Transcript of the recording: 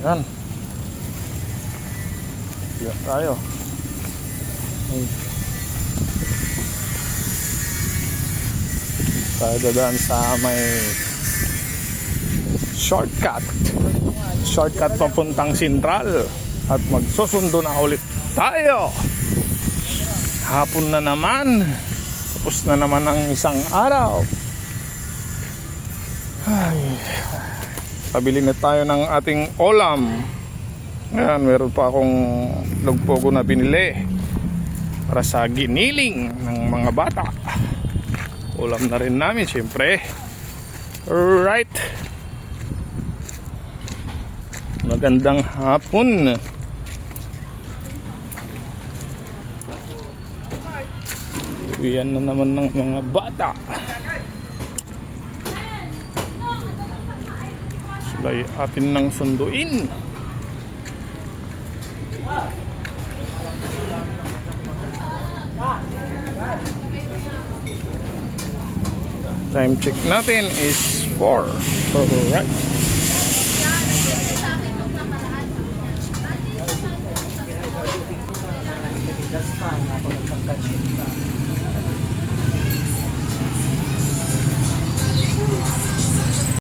Yan. Yan tayo. Tayo dadaan sa may shortcut papuntang Sentral at magsusundo na ulit tayo. Hapon na naman, tapos na naman ang isang araw. Ay, pabili na tayo ng ating ulam. Ayan, meron pa akong lugpogo na binili para sa giniling ng mga bata. Ulam na rin namin syempre. Right. Magandang hapon. Uwian na naman ng mga bata. Sila'y atin nang sunduin. Time check natin is 4. Alright.